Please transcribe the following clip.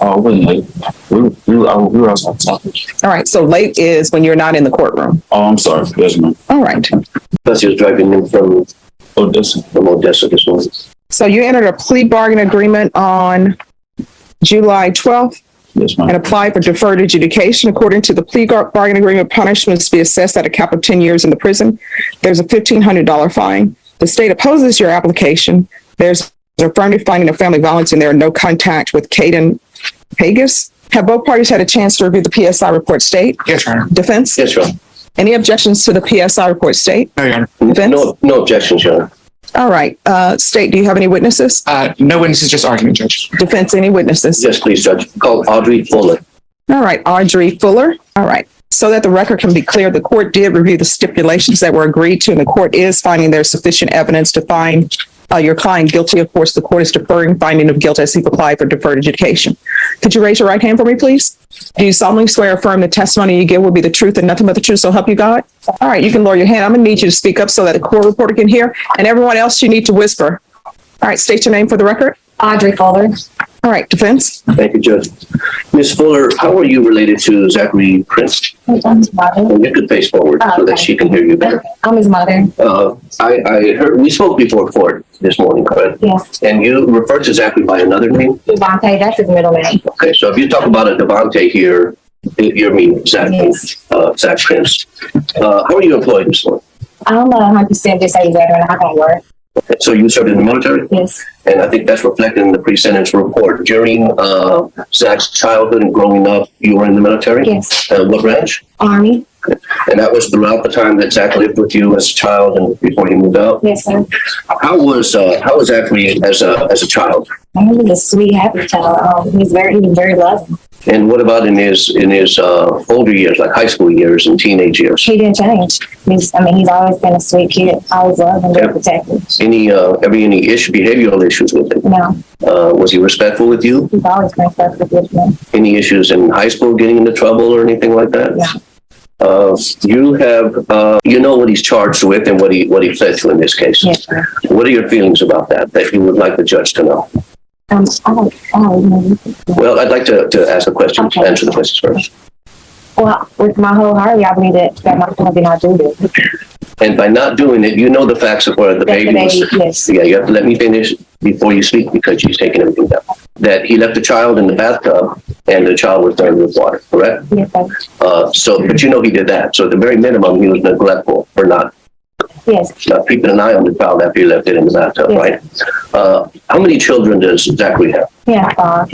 Oh, we late. We were outside. All right, so late is when you're not in the courtroom. Oh, I'm sorry. Yes, ma'am. All right. Plus, he was driving in from Odessa. this morning. So you entered a plea bargain agreement on July 12th Yes, ma'am. and applied for deferred adjudication. According to the plea bargain agreement, punishments be assessed at a cap of 10 years in the prison. There's a $1,500 fine. The state opposes your application. There's an affirmative finding of family violence and there are no contact with Caden Hagus. Have both parties had a chance to review the PSI report state? Yes, Your Honor. Defense? Yes, Your Honor. Any objections to the PSI report state? No, Your Honor. Defense? No objections, Your Honor. All right. State, do you have any witnesses? No witnesses, just argument, Judge. Defense, any witnesses? Yes, please, Judge. Call Audrey Fuller. All right. Audrey Fuller. All right. So that the record can be clear, the court did review the stipulations that were agreed to, and the court is finding there's sufficient evidence to find your client guilty. Of course, the court is deferring finding of guilt as he applied for deferred adjudication. Could you raise your right hand for me, please? Do you solemnly swear or affirm the testimony you give will be the truth and nothing but the truth, so help you God? All right, you can lower your hand. I'm going to need you to speak up so that the court reporter can hear, and everyone else, you need to whisper. All right, state your name for the record. Audrey Fuller. All right, defense. Thank you, Judge. Ms. Fuller, how are you related to Zachary Prince? I'm his mother. You could face forward so that she can hear you better. I'm his mother. I heard, we spoke before court this morning, correct? Yes. And you referred to Zachary by another name? Devontae, that's his middle name. Okay, so if you talk about a Devontae here, you mean Zach, Yes. Zach Prince. How are you employed, Ms. Fuller? I'm 100% disabled and I don't work. Okay, so you served in the military? Yes. And I think that's reflected in the pre-sentence report. During Zach's childhood and growing up, you were in the military? Yes. What branch? Army. And that was throughout the time that Zach lived with you as a child and before he moved out? Yes, sir. How was Zachary as a child? He was a sweet, happy child. He was very loving. And what about in his older years, like high school years and teenage years? He didn't change. He's always been a sweet kid. Always loved and very protective. Any behavioral issues with him? No, Was he respectful with you? he's always been perfect with me. Any issues in high school, getting into trouble or anything like that? No. You know what he's charged with and what he pled to in this case. Yes, sir. What are your feelings about that you would like the judge to know? I don't know. Well, I'd like to ask a question, Okay. answer the questions first. Well, with my whole heart, I believe that my son did not do this. And by not doing it, you know the facts of where the That the baby was. baby, yes. Yeah, you have to let me finish before you speak because she's taking everything down. That he left the child in the bathtub and the child was burned with water, correct? Yes, sir. But you know he did that. So at the very minimum, he was neglectful for not Yes. keeping an eye on the child after he left it in the bathtub, Yes. right? How many children does Zachary have? Yeah,